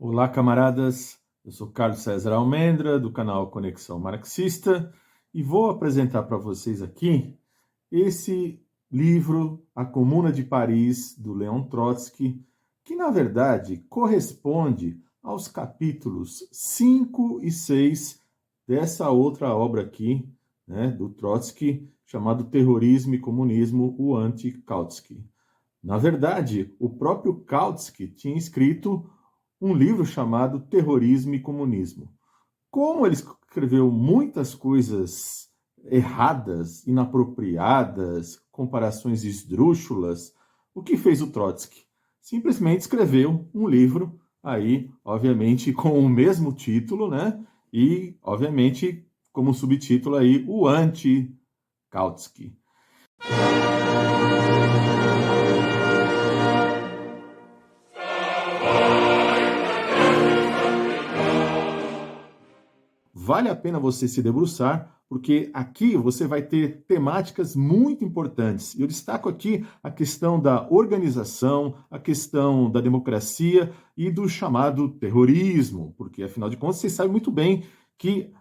Olá, camaradas. Eu sou Carlos César Almendra, do canal Conexão Marxista, e vou apresentar para vocês aqui esse livro, A Comuna de Paris, do Leon Trotsky, que, na verdade, corresponde aos capítulos 5 e 6 dessa outra obra aqui, né, do Trotsky, chamado Terrorismo e Comunismo, o Anti-Kautsky. Na verdade, o próprio Kautsky tinha escrito um livro chamado Terrorismo e Comunismo. Como ele escreveu muitas coisas erradas, inapropriadas, comparações esdrúxulas, o que fez o Trotsky? Simplesmente escreveu um livro, aí, obviamente, com o mesmo título, né? E, obviamente, como subtítulo aí, o Anti-Kautsky. Vale a pena você se debruçar, porque aqui você vai ter temáticas muito importantes. Eu destaco aqui a questão da organização, a questão da democracia e do chamado terrorismo, porque, afinal de contas, vocês sabem muito bem que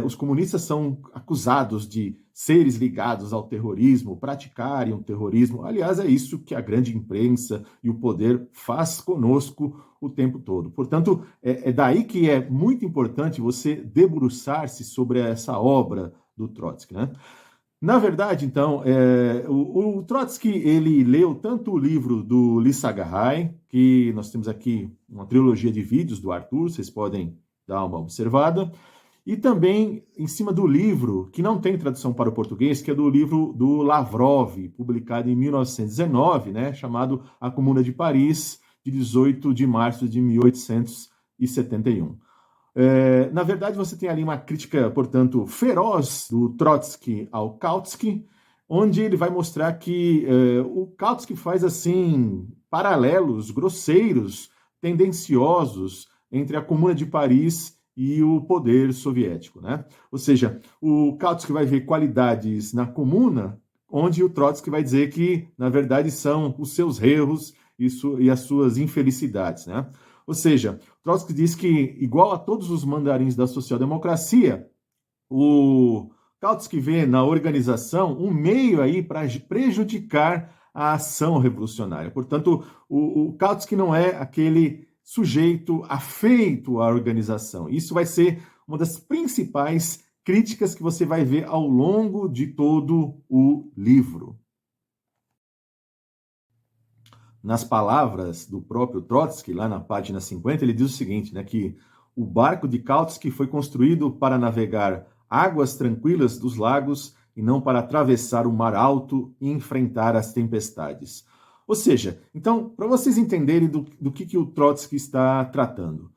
os comunistas são acusados de seres ligados ao terrorismo, praticarem o terrorismo. Aliás, é isso que a grande imprensa e o poder faz conosco o tempo todo. Portanto, é daí que é muito importante você debruçar-se sobre essa obra do Trotsky, né? Na verdade, então, o Trotsky, ele leu tanto o livro do Lissagaray, que nós temos aqui uma trilogia de vídeos do Arthur, vocês podem dar uma observada, e também em cima do livro, que não tem tradução para o português, que é do livro do Lavrov, publicado em 1919, né, chamado A Comuna de Paris, de 18 de março de 1871. Na verdade, você tem ali uma crítica, portanto, feroz do Trotsky ao Kautsky, onde ele vai mostrar que o Kautsky faz, assim, paralelos grosseiros, tendenciosos entre a Comuna de Paris e o poder soviético, né? Ou seja, o Kautsky vai ver qualidades na Comuna, onde o Trotsky vai dizer que, na verdade, são os seus erros e as suas infelicidades, né? Ou seja, Trotsky diz que, igual a todos os mandarins da social-democracia, o Kautsky vê na organização um meio aí para prejudicar a ação revolucionária. Portanto, o Kautsky não é aquele sujeito afeito à organização. Isso vai ser uma das principais críticas que você vai ver ao longo de todo o livro. Nas palavras do próprio Trotsky, lá na página 50, ele diz o seguinte, né, que o barco de Kautsky foi construído para navegar águas tranquilas dos lagos e não para atravessar o mar alto e enfrentar as tempestades. Ou seja, então, para vocês entenderem do que o Trotsky está tratando,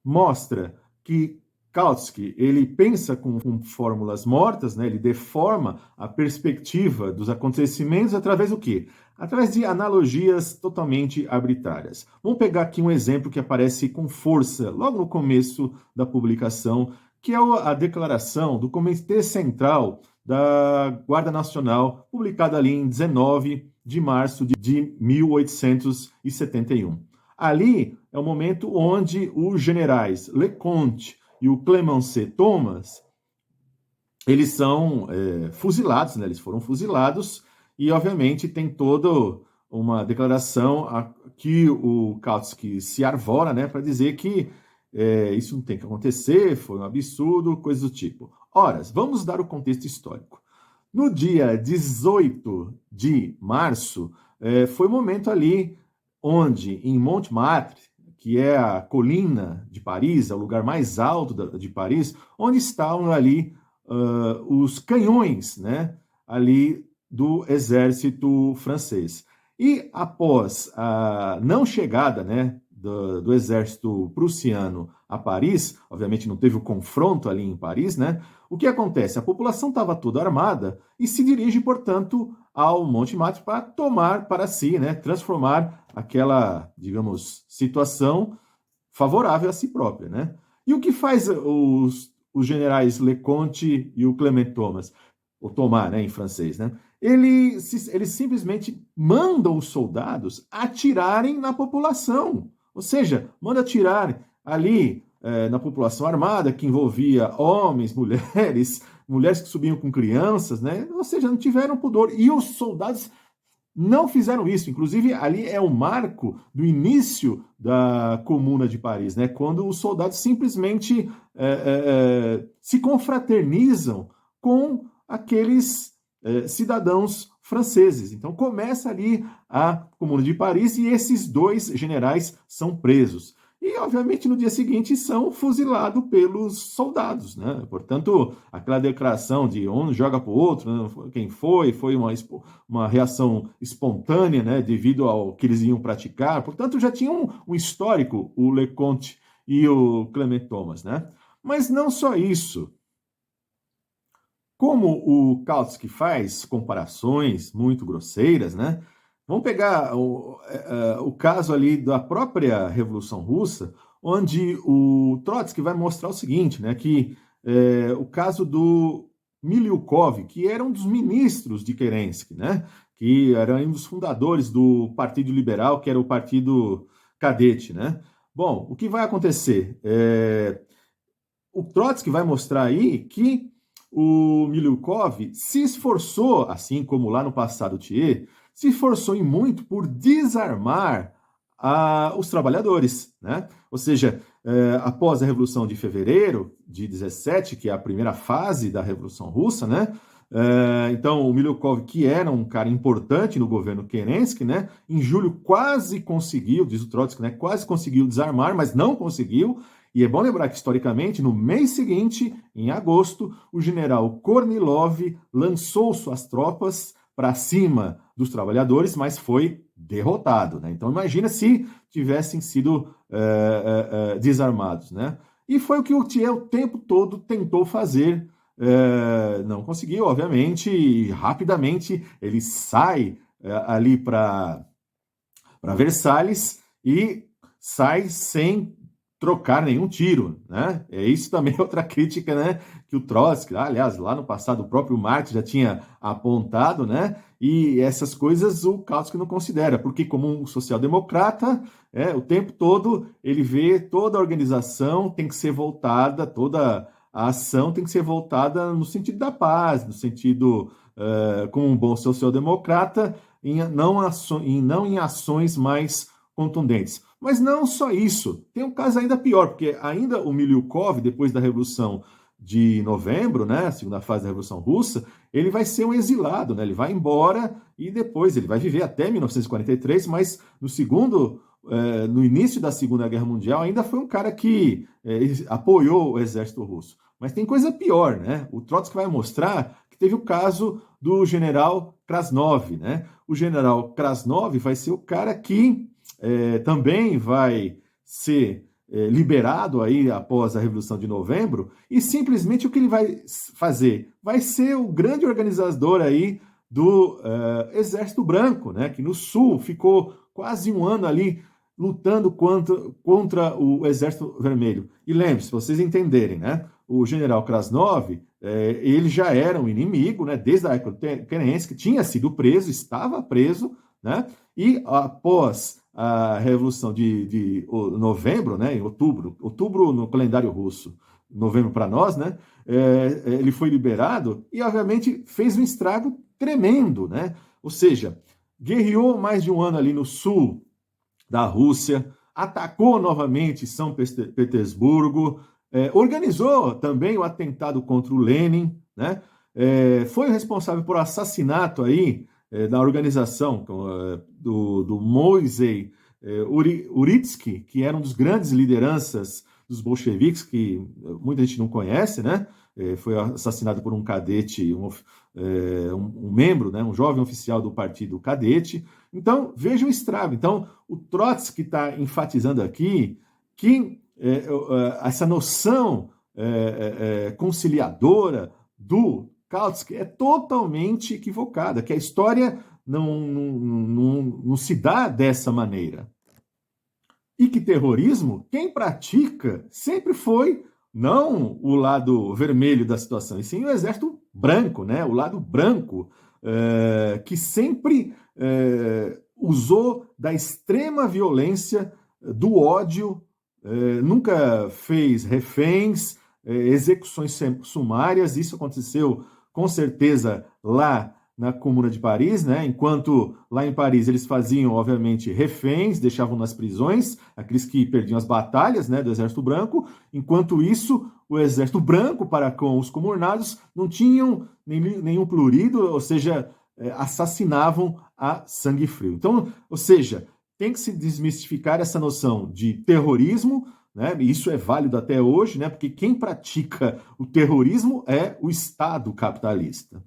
mostra que Kautsky, ele pensa com fórmulas mortas, né? Ele deforma a perspectiva dos acontecimentos através do quê? Através de analogias totalmente arbitrárias. Vamos pegar aqui um exemplo que aparece com força logo no começo da publicação, que é a declaração do Comitê Central da Guarda Nacional, publicada ali em 19 de março de 1871. Ali é o momento onde os generais Leconte e o Clemenceau Thomas, eles são fuzilados, né? Eles foram fuzilados e, obviamente, tem toda uma declaração que o Kautsky se arvora, né, para dizer que isso não tem que acontecer, foi um absurdo, coisas do tipo. Ora, vamos dar o contexto histórico. No dia 18 de março, foi o momento ali onde, em Montmartre, que é a colina de Paris, é o lugar mais alto de Paris, onde estavam ali os canhões, né, ali do exército francês. E após a não chegada, né, do exército prussiano a Paris, obviamente não teve o confronto ali em Paris, né? O que acontece? A população estava toda armada e se dirige, portanto, ao Montmartre para tomar para si, né, transformar aquela, digamos, situação favorável a si própria, né? E o que faz os generais Leconte e o Clement Thomas, ou Thomas, né, em francês, né? Eles simplesmente mandam os soldados atirarem na população. Ou seja, manda atirar ali na população armada, que envolvia homens, mulheres que subiam com crianças, né? Ou seja, não tiveram pudor. E os soldados não fizeram isso. Inclusive, ali é o marco do início da Comuna de Paris, né? Quando os soldados simplesmente se confraternizam com aqueles cidadãos franceses. Então começa ali a Comuna de Paris e esses dois generais são presos. E, obviamente, no dia seguinte são fuzilados pelos soldados, né? Portanto, aquela declaração de um joga para o outro, né? Quem foi uma reação espontânea, né? Devido ao que eles iam praticar. Portanto, já tinha um histórico, o Leconte e o Clement Thomas, né? Mas não só isso. Como o Kautsky faz comparações muito grosseiras, né? Vamos pegar o caso ali da própria Revolução Russa, onde o Trotsky vai mostrar o seguinte, né? Que o caso do Miliukov, que era um dos ministros de Kerensky, né? Que era um dos fundadores do Partido Liberal, que era o partido cadete, né? Bom, o que vai acontecer? O Trotsky vai mostrar aí que o Miliukov se esforçou, assim como lá no passado o Thiers, se esforçou em muito por desarmar os trabalhadores, né? Ou seja, após a Revolução de Fevereiro de 17, que é a primeira fase da Revolução Russa, né? Então, o Miliukov, que era um cara importante no governo Kerensky, né? Em julho quase conseguiu, diz o Trotsky, né? Quase conseguiu desarmar, mas não conseguiu. E é bom lembrar que, historicamente, no mês seguinte, em agosto, o general Kornilov lançou suas tropas para cima dos trabalhadores, mas foi derrotado, né? Então, imagina se tivessem sido desarmados, né? E foi o que o Thiers o tempo todo tentou fazer. Não conseguiu, obviamente, e rapidamente ele sai ali para Versalhes e sai sem trocar nenhum tiro, né? Isso também é outra crítica, né? Que o Trotsky, aliás, lá no passado o próprio Marx já tinha apontado, né? E essas coisas o Kautsky não considera, porque como um social-democrata, o tempo todo ele vê toda a organização tem que ser voltada, toda a ação tem que ser voltada no sentido da paz, no sentido, como um bom social-democrata, não em ações mais contundentes. Mas não só isso, tem um caso ainda pior, porque ainda o Miliukov, depois da Revolução de Novembro, né, a segunda fase da Revolução Russa, ele vai ser um exilado, né, ele vai embora e depois ele vai viver até 1943, mas no início da Segunda Guerra Mundial ainda foi um cara que apoiou o exército russo. Mas tem coisa pior, né? O Trotsky vai mostrar que teve o caso do general Krasnov, né? O general Krasnov vai ser o cara que também vai ser liberado aí após a Revolução de Novembro, e simplesmente o que ele vai fazer? Vai ser o grande organizador aí do Exército Branco, né? Que no Sul ficou quase um ano ali lutando contra o Exército Vermelho. E lembre-se, vocês entenderem, né? O general Krasnov, ele já era um inimigo, né? Desde a época do Kerensky, tinha sido preso, estava preso, né? E após a Revolução de novembro, né? Em outubro no calendário russo, novembro para nós, né? Ele foi liberado e, obviamente, fez um estrago tremendo, né? Ou seja, guerreou mais de um ano ali no sul da Rússia, atacou novamente São Petersburgo, organizou também o atentado contra o Lenin, né? Foi responsável por assassinato aí da organização do Moisei Uritsky, que era um dos grandes lideranças dos bolcheviques, que muita gente não conhece, né? Foi assassinado por um cadete, um membro, né? Um jovem oficial do partido cadete. Então, veja o estrago. Então, o Trotsky está enfatizando aqui que essa noção conciliadora do Kautsky é totalmente equivocada, que a história não se dá dessa maneira. E que terrorismo, quem pratica sempre foi não o lado vermelho da situação, e sim o exército branco, né? O lado branco, que sempre usou da extrema violência do ódio, nunca fez reféns, execuções sumárias. Isso aconteceu com certeza lá na Comuna de Paris, né? Enquanto lá em Paris eles faziam, obviamente, reféns, deixavam nas prisões aqueles que perdiam as batalhas, né, do Exército Branco. Enquanto isso, o Exército Branco, para com os comunados, não tinham nenhum prurido, ou seja, assassinavam a sangue frio. Então, ou seja, tem que se desmistificar essa noção de terrorismo, né? Isso é válido até hoje, né? Porque quem pratica o terrorismo é o Estado capitalista.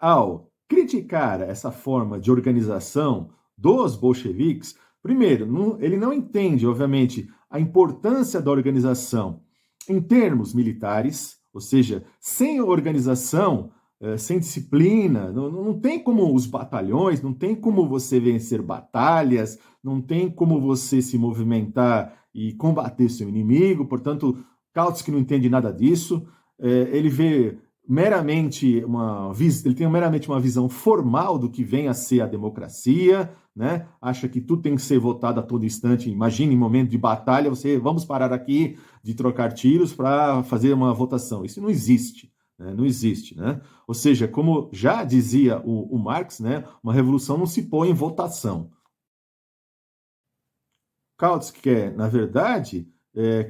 Ao criticar essa forma de organização dos bolcheviques, primeiro, ele não entende, obviamente, a importância da organização em termos militares, ou seja, sem organização, sem disciplina, não tem como os batalhões, não tem como você vencer batalhas, não tem como você se movimentar e combater seu inimigo. Portanto, Kautsky não entende nada disso. Ele vê ele tem meramente uma visão formal do que vem a ser a democracia, né? Acha que tudo tem que ser votado a todo instante. Imagine em momento de batalha, vamos parar aqui de trocar tiros para fazer uma votação. Isso não existe, né? Não existe, né? Ou seja, como já dizia o Marx, né? Uma revolução não se põe em votação. Kautsky quer, na verdade,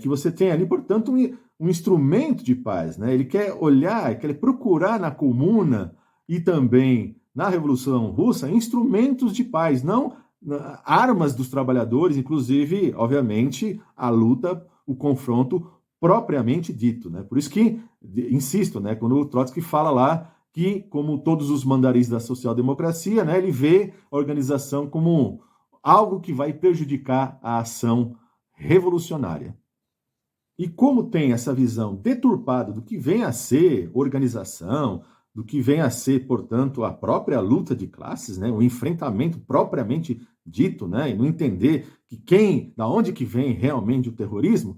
que você tenha ali, portanto, um instrumento de paz, né? Ele quer olhar, quer procurar na Comuna e também na Revolução Russa instrumentos de paz, não armas dos trabalhadores, inclusive, obviamente, a luta, o confronto propriamente dito, né? Por isso que, insisto, né, quando o Trotsky fala lá que, como todos os mandarins da social-democracia, né, ele vê a organização como algo que vai prejudicar a ação revolucionária. E como tem essa visão deturpada do que vem a ser organização, do que vem a ser, portanto, a própria luta de classes, né, o enfrentamento propriamente dito, né, e não entender da onde que vem realmente o terrorismo,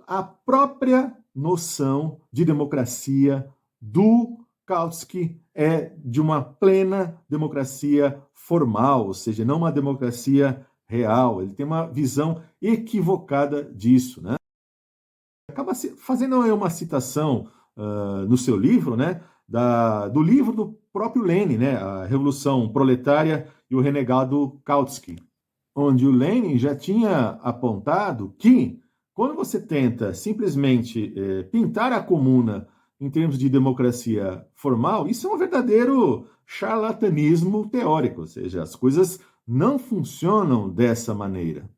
a própria noção de democracia do Kautsky é de uma plena democracia formal, ou seja, não uma democracia real. Ele tem uma visão equivocada disso, né? Acaba fazendo uma citação no seu livro, né, do livro do próprio Lenin, né, A Revolução Proletária e o Renegado Kautsky, onde o Lenin já tinha apontado que, quando você tenta simplesmente pintar a comuna em termos de democracia formal, isso é um verdadeiro charlatanismo teórico, ou seja, as coisas não funcionam dessa maneira.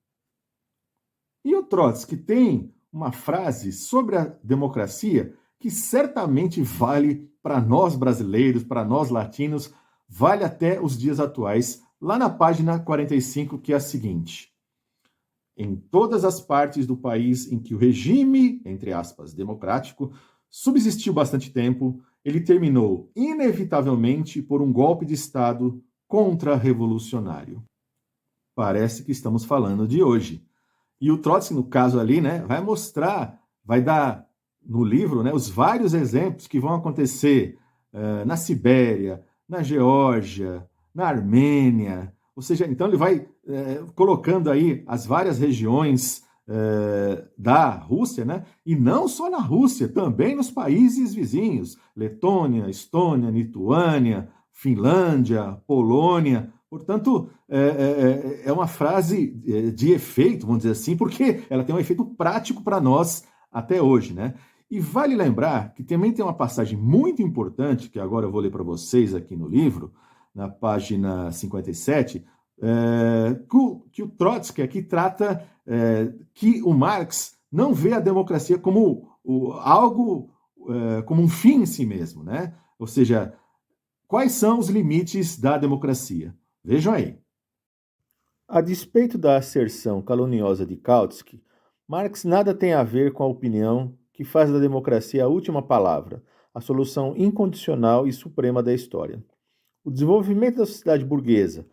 E o Trotsky tem uma frase sobre a democracia que certamente vale para nós brasileiros, para nós latinos, vale até os dias atuais, lá na página 45, que é a seguinte: em todas as partes do país em que o regime, entre aspas, democrático, subsistiu bastante tempo, ele terminou inevitavelmente por um golpe de Estado contra-revolucionário. Parece que estamos falando de hoje. E o Trotsky, no caso ali, né, vai dar no livro, né, os vários exemplos que vão acontecer na Sibéria, na Geórgia, na Armênia. Ou seja, então ele vai colocando aí as várias regiões da Rússia, né? E não só na Rússia, também nos países vizinhos, Letônia, Estônia, Lituânia, Finlândia, Polônia. Portanto, é uma frase de efeito, vamos dizer assim, porque ela tem um efeito prático para nós até hoje, né? E vale lembrar que também tem uma passagem muito importante, que agora eu vou ler para vocês aqui no livro, na página 57, que o Trotsky aqui trata que o Marx não vê a democracia como algo, como um fim em si mesmo, né? Ou seja, quais são os limites da democracia? Vejam aí. A despeito da asserção caluniosa de Kautsky, Marx nada tem a ver com a opinião que faz da democracia a última palavra, a solução incondicional e suprema da história. O desenvolvimento da sociedade burguesa,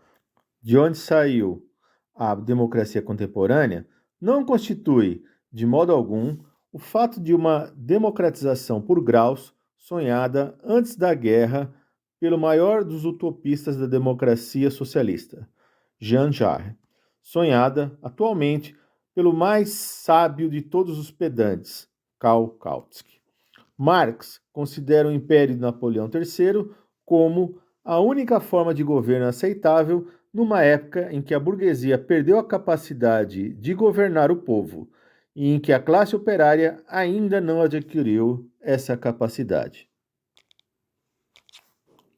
de onde saiu a democracia contemporânea, não constitui, de modo algum, o fato de uma democratização por graus sonhada antes da guerra pelo maior dos utopistas da democracia socialista, Jean Jaurès. sonhada atualmente pelo mais sábio de todos os pedantes, Karl Kautsky. Marx considera o Império de Napoleão III como a única forma de governo aceitável numa época em que a burguesia perdeu a capacidade de governar o povo e em que a classe operária ainda não adquiriu essa capacidade.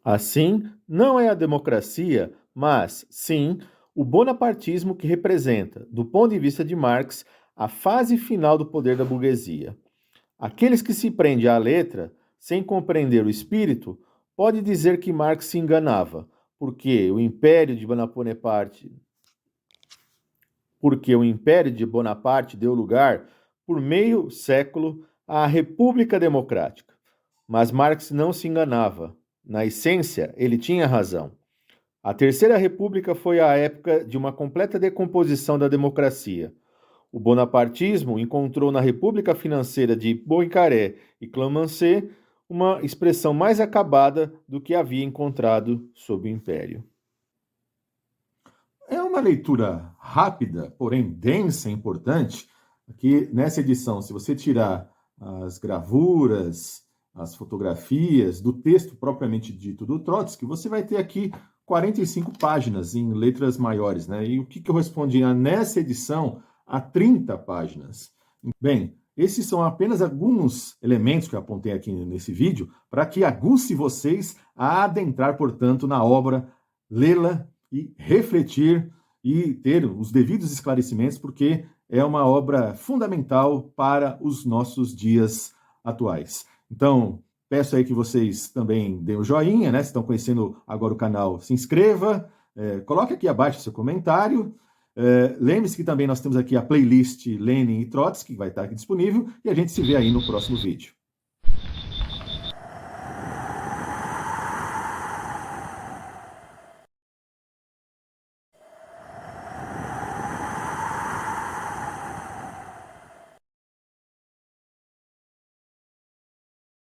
Assim, não é a democracia, mas, sim, o bonapartismo que representa, do ponto de vista de Marx, a fase final do poder da burguesia. Aqueles que se prendem à letra, sem compreender o espírito, pode dizer que Marx se enganava, porque o Império de Bonaparte deu lugar, por meio século, à República Democrática. Mas Marx não se enganava. Na essência, ele tinha razão. A Terceira República foi a época de uma completa decomposição da democracia. O bonapartismo encontrou na República Financeira de Poincaré e Clamencé uma expressão mais acabada do que havia encontrado sob o Império. É uma leitura rápida, porém densa e importante, que nessa edição, se você tirar as gravuras, as fotografias do texto propriamente dito do Trotsky, você vai ter aqui 45 páginas em letras maiores, né? E o que correspondia nessa edição a 30 páginas. Bem, esses são apenas alguns elementos que eu apontei aqui nesse vídeo para que aguce vocês a adentrar, portanto, na obra, lê-la e refletir e ter os devidos esclarecimentos, porque é uma obra fundamental para os nossos dias atuais. Então, peço aí que vocês também deem o joinha, né? Se estão conhecendo agora o canal, se inscreva, coloque aqui abaixo seu comentário. Lembre-se que também nós temos aqui a playlist Lenin e Trotsky, que vai estar aqui disponível, e a gente se vê aí no próximo vídeo.